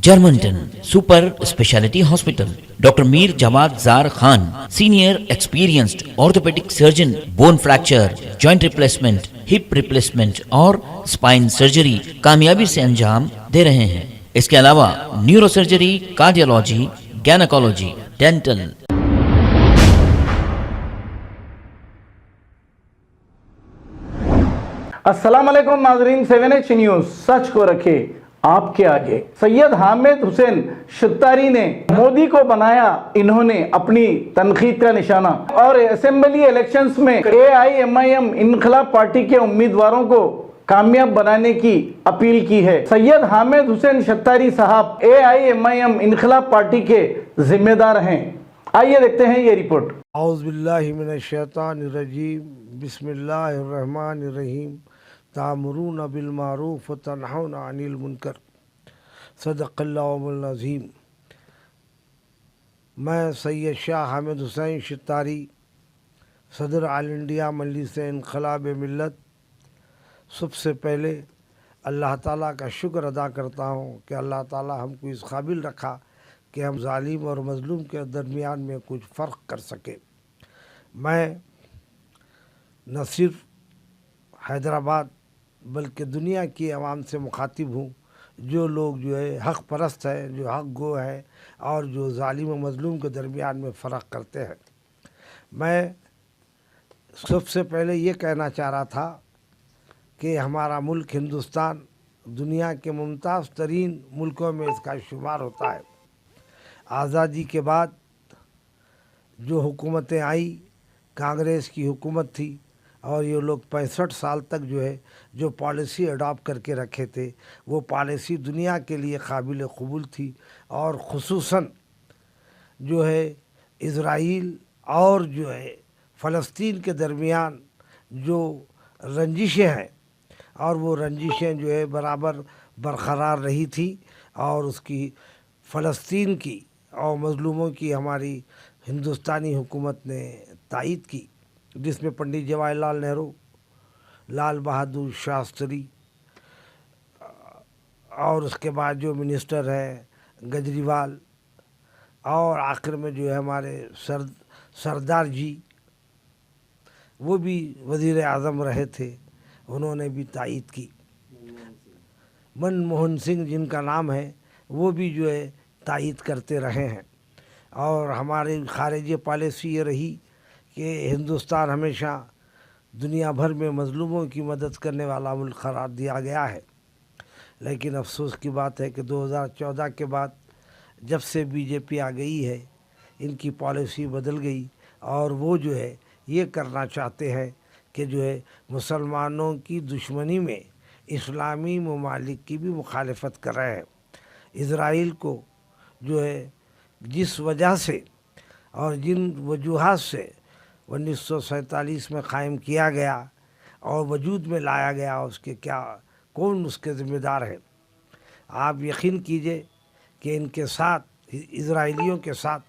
Germantown Super Speciality Hospital. Dr. Mir Jawad Zar Khan, Senior Experienced Orthopedic Surgeon, Bone Fracture, Joint Replacement, Hip Replacement اور Spine Surgery کامیابی سے انجام دے رہے ہیں. اس کے علاوہ نیورو سرجری، کارڈیالوجی، گینیکالوجی، ڈینٹل. السلام علیکم ناظرین، 7H نیوز سچ کو رکھے آپ کے آگے. سید حامد حسین شتاری نے مودی کو بنایا انہوں نے اپنی تنقید کا نشانہ، اور اسمبلی الیکشنز میں AIMIM انقلاب پارٹی کے امیدواروں کو کامیاب بنانے کی اپیل کی ہے. سید حامد حسین شتاری صاحب AIMIM انقلاب پارٹی کے ذمہ دار ہیں. آئیے دیکھتے ہیں یہ رپورٹ. اعوذ باللہ من الشیطان الرجیم، بسم اللہ الرحمن الرحیم. تأمرون بالمعروف وتنہون عن المنکر، صدق اللہ العظیم. میں سید شاہ حامد حسین شتاری، صدر آل انڈیا مجلس انقلاب ملت، سب سے پہلے اللہ تعالیٰ کا شکر ادا کرتا ہوں کہ اللہ تعالیٰ ہم کو اس قابل رکھا کہ ہم ظالم اور مظلوم کے درمیان میں کچھ فرق کر سکے. میں نہ صرف حیدرآباد بلکہ دنیا کی عوام سے مخاطب ہوں، جو لوگ جو ہے حق پرست ہیں، جو حق گو ہیں، اور جو ظالم و مظلوم کے درمیان میں فرق کرتے ہیں. میں سب سے پہلے یہ کہنا چاہ رہا تھا کہ ہمارا ملک ہندوستان دنیا کے ممتاز ترین ملکوں میں اس کا شمار ہوتا ہے. آزادی کے بعد جو حکومتیں آئی، کانگریس کی حکومت تھی، اور یہ لوگ 65 سال تک جو ہے جو پالیسی اڈاپٹ کر کے رکھے تھے، وہ پالیسی دنیا کے لیے قابل قبول تھی. اور خصوصاً جو ہے اسرائیل اور جو ہے فلسطین کے درمیان جو رنجشیں ہیں، اور وہ رنجشیں جو ہے برابر برقرار رہی تھی، اور اس کی فلسطین کی اور مظلوموں کی ہماری ہندوستانی حکومت نے تائید کی، جس میں پنڈت جواہر لال نہرو، لال بہادر شاستری، اور اس کے بعد جو منسٹر ہے گجریوال، اور آخر میں جو ہے ہمارے سردار جی، وہ بھی وزیر اعظم رہے تھے، انہوں نے بھی تائید کی. منموہن سنگھ جن کا نام ہے، وہ بھی جو ہے تائید کرتے رہے ہیں. اور ہماری خارجی پالیسی یہ رہی کہ ہندوستان ہمیشہ دنیا بھر میں مظلوموں کی مدد کرنے والا ملک قرار دیا گیا ہے. لیکن افسوس کی بات ہے کہ 2014 کے بعد جب سے BJP آ گئی ہے، ان کی پالیسی بدل گئی، اور وہ جو ہے یہ کرنا چاہتے ہیں کہ جو ہے مسلمانوں کی دشمنی میں اسلامی ممالک کی بھی مخالفت کر رہے ہیں. اسرائیل کو جو ہے جس وجہ سے اور جن وجوہات سے 1947 میں قائم کیا گیا اور وجود میں لایا گیا، اس کے کون اس کے ذمہ دار ہے. آپ یقین کیجئے کہ ان کے ساتھ، اسرائیلیوں کے ساتھ،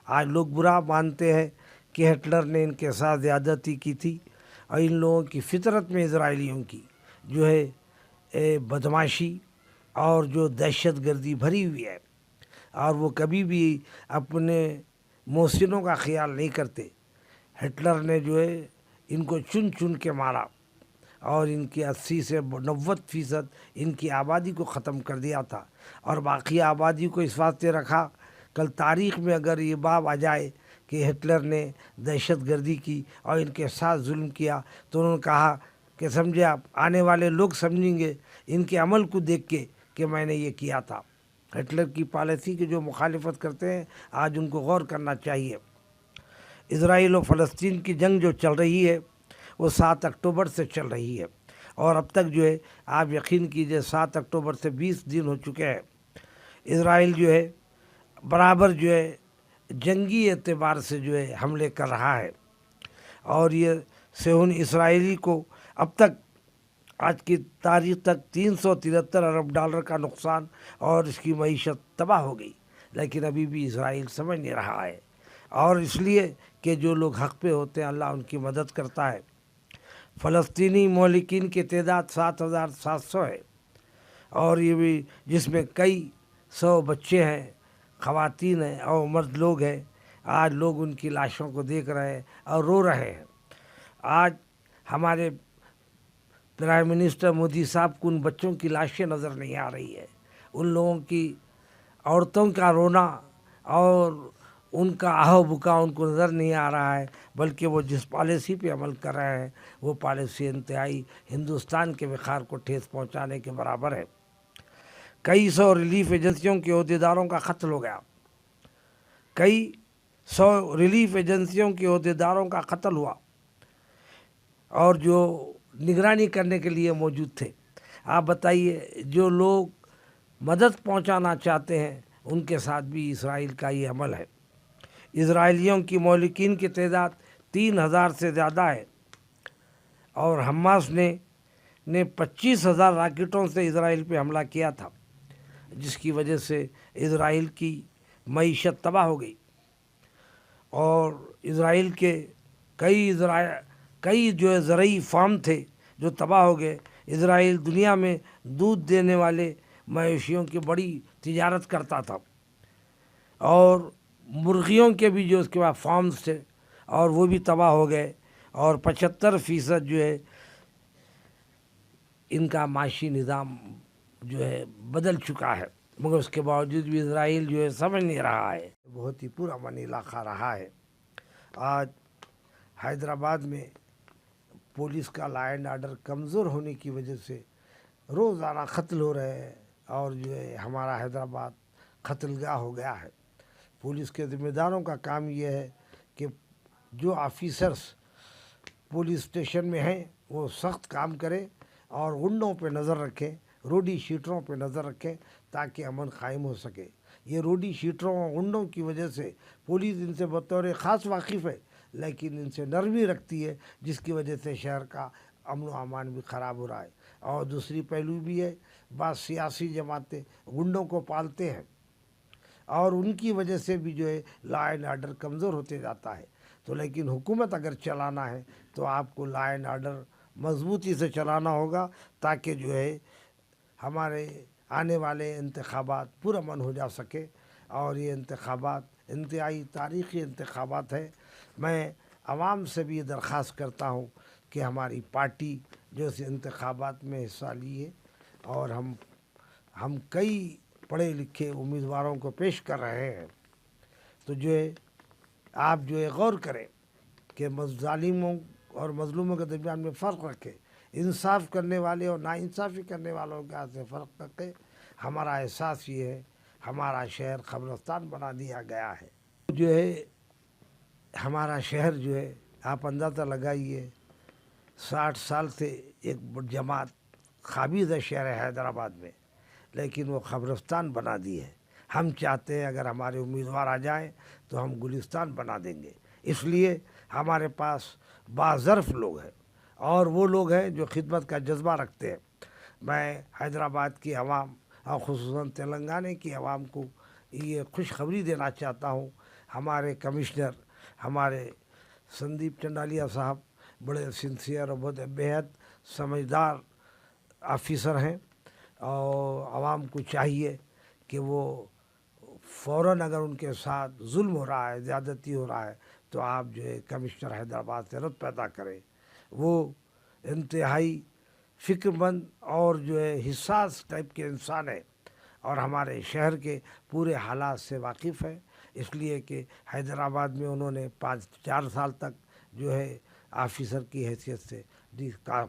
آج لوگ برا مانتے ہیں کہ ہٹلر نے ان کے ساتھ زیادتی کی تھی، اور ان لوگوں کی فطرت میں اسرائیلیوں کی جو ہے بدمعاشی اور جو دہشت گردی بھری ہوئی ہے، اور وہ کبھی بھی اپنے محسنوں کا خیال نہیں کرتے. ہٹلر نے جو ہے ان کو چن چن کے مارا، اور ان کی 80 سے 90% ان کی آبادی کو ختم کر دیا تھا، اور باقی آبادی کو اس واسطے رکھا. کل تاریخ میں اگر یہ باب آ جائے کہ ہٹلر نے دہشت گردی کی اور ان کے ساتھ ظلم کیا، تو انہوں نے کہا کہ سمجھے آپ، آنے والے لوگ سمجھیں گے ان کے عمل کو دیکھ کے کہ میں نے یہ کیا تھا. ہٹلر کی پالیسی کے جو مخالفت کرتے ہیں، آج ان کو غور کرنا چاہیے. اسرائیل و فلسطین کی جنگ جو چل رہی ہے، وہ 7 اکتوبر سے چل رہی ہے، اور اب تک جو ہے آپ یقین کیجئے 7 اکتوبر سے 20 دن ہو چکے ہیں. اسرائیل جو ہے برابر جو ہے جنگی اعتبار سے جو ہے حملے کر رہا ہے، اور یہ صہیون اسرائیلی کو اب تک آج کی تاریخ تک 373 ارب ڈالر کا نقصان، اور اس کی معیشت تباہ ہو گئی. لیکن ابھی بھی اسرائیل سمجھ نہیں رہا ہے، اور اس لیے کہ جو لوگ حق پہ ہوتے ہیں اللہ ان کی مدد کرتا ہے. فلسطینی مہلکین کی تعداد 7700 ہے، اور یہ بھی جس میں کئی 100 بچے ہیں، خواتین ہیں اور مرد لوگ ہیں. آج لوگ ان کی لاشوں کو دیکھ رہے ہیں اور رو رہے ہیں. آج ہمارے پرائم منسٹر مودی صاحب کو ان بچوں کی لاشیں نظر نہیں آ رہی ہے. ان لوگوں کی عورتوں کا رونا اور ان کا آہو بکا ان کو نظر نہیں آ رہا ہے، بلکہ وہ جس پالیسی پہ عمل کر رہے ہیں وہ پالیسی انتہائی ہندوستان کے وقار کو ٹھیس پہنچانے کے برابر ہے. کئی 100 ریلیف ایجنسیوں کے عہدیداروں کا قتل ہو گیا. کئی 100 ریلیف ایجنسیوں کے عہدیداروں کا قتل ہوا اور جو نگرانی کرنے کے لیے موجود تھے. آپ بتائیے، جو لوگ مدد پہنچانا چاہتے ہیں ان کے ساتھ بھی اسرائیل کا یہ عمل ہے. اسرائیلیوں کی مہلکین کی تعداد 3000 سے زیادہ ہے اور حماس نے 25,000 راکٹوں سے اسرائیل پہ حملہ کیا تھا، جس کی وجہ سے اسرائیل کی معیشت تباہ ہو گئی اور اسرائیل کے کئی جو ہے زرعی فارم تھے جو تباہ ہو گئے. اسرائیل دنیا میں دودھ دینے والے مویشیوں کی بڑی تجارت کرتا تھا اور مرغیوں کے بھی جو اس کے بعد فارمز تھے اور وہ بھی تباہ ہو گئے اور 75% جو ہے ان کا معاشی نظام جو ہے بدل چکا ہے. مگر اس کے باوجود بھی اسرائیل جو ہے سمجھ نہیں رہا ہے. بہت ہی پرامن علاقہ رہا ہے. آج حیدرآباد میں پولیس کا لا اینڈ آرڈر کمزور ہونے کی وجہ سے روزانہ قتل ہو رہے ہیں اور جو ہے ہمارا حیدرآباد قتل گاہ ہو گیا ہے. پولیس کے ذمہ داروں کا کام یہ ہے کہ جو آفیسرز پولیس اسٹیشن میں ہیں وہ سخت کام کریں اور غنڈوں پہ نظر رکھیں، روڈی شیٹروں پہ نظر رکھیں تاکہ امن قائم ہو سکے. یہ روڈی شیٹروں اور غنڈوں کی وجہ سے پولیس ان سے بطور خاص واقف ہے لیکن ان سے نرمی رکھتی ہے، جس کی وجہ سے شہر کا امن و امان بھی خراب ہو رہا ہے. اور دوسری پہلو بھی ہے، بعض سیاسی جماعتیں غنڈوں کو پالتے ہیں اور ان کی وجہ سے بھی جو ہے لا اینڈ آرڈر کمزور ہوتے جاتا ہے. تو لیکن حکومت اگر چلانا ہے تو آپ کو لا اینڈ آرڈر مضبوطی سے چلانا ہوگا تاکہ جو ہے ہمارے آنے والے انتخابات پرامن ہو جا سکے. اور یہ انتخابات انتہائی تاریخی انتخابات ہے. میں عوام سے بھی یہ درخواست کرتا ہوں کہ ہماری پارٹی جو اس انتخابات میں حصہ لیے اور ہم کئی پڑھے لکھے امیدواروں کو پیش کر رہے ہیں. تو جو ہے آپ جو ہے غور کریں کہ ظالموں اور مظلوموں کے درمیان میں فرق رکھے، انصاف کرنے والے اور ناانصافی کرنے والوں کے ہاتھ سے فرق رکھے. ہمارا احساس یہ ہے ہمارا شہر قبرستان بنا دیا گیا ہے. جو ہے ہمارا شہر جو ہے آپ اندازہ لگائیے 60 سال سے ایک جماعت قابض ہے شہر حیدرآباد میں، لیکن وہ قبرستان بنا دی ہے. ہم چاہتے ہیں اگر ہمارے امیدوار آ جائیں تو ہم گلستان بنا دیں گے. اس لیے ہمارے پاس باظرف لوگ ہیں اور وہ لوگ ہیں جو خدمت کا جذبہ رکھتے ہیں. میں حیدرآباد کی عوام اور خصوصاً تلنگانہ کی عوام کو یہ خوشخبری دینا چاہتا ہوں. ہمارے کمشنر ہمارے سندیپ چنڈالیا صاحب بڑے سنسیئر اور بہت بےحد سمجھدار آفیسر ہیں اور عوام کو چاہیے کہ وہ فوراً اگر ان کے ساتھ ظلم ہو رہا ہے، زیادتی ہو رہا ہے تو آپ جو ہے کمشنر حیدرآباد سے رد پیدا کریں. وہ انتہائی فکر مند اور جو ہے حساس ٹائپ کے انسان ہے اور ہمارے شہر کے پورے حالات سے واقف ہے. اس لیے کہ حیدرآباد میں انہوں نے 4 سال تک جو ہے آفیسر کی حیثیت سے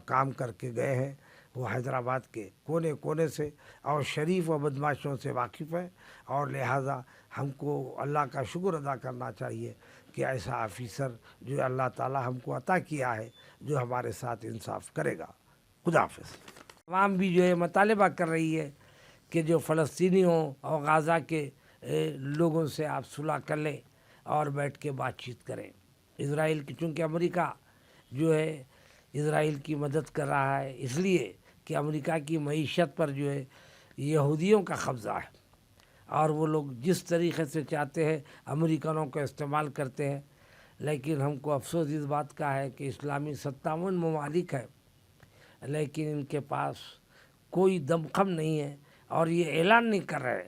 کام کر کے گئے ہیں. وہ حیدرآباد کے کونے کونے سے اور شریف و بدماشوں سے واقف ہے اور لہٰذا ہم کو اللہ کا شکر ادا کرنا چاہیے کہ ایسا آفیسر جو اللہ تعالی ہم کو عطا کیا ہے جو ہمارے ساتھ انصاف کرے گا. خدا حافظ. عوام بھی جو ہے مطالبہ کر رہی ہے کہ جو فلسطینیوں اور غزہ کے لوگوں سے آپ صلح کر لیں اور بیٹھ کے بات چیت کریں. اسرائیل کی چونکہ امریکہ جو ہے اسرائیل کی مدد کر رہا ہے اس لیے کہ امریکہ کی معیشت پر جو ہے یہودیوں کا قبضہ ہے اور وہ لوگ جس طریقے سے چاہتے ہیں امریکنوں کو استعمال کرتے ہیں. لیکن ہم کو افسوس اس بات کا ہے کہ اسلامی 57 ممالک ہے لیکن ان کے پاس کوئی دم خم نہیں ہے اور یہ اعلان نہیں کر رہے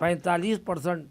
45%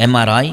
MRI,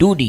2D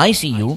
ICU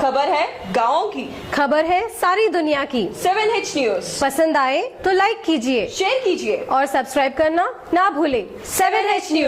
خبر ہے گاؤں کی، خبر ہے ساری دنیا کی۔ 7H نیوز پسند آئے تو لائک کیجئے، شیئر کیجیے اور سبسکرائب کرنا نہ بھولیں۔ 7H news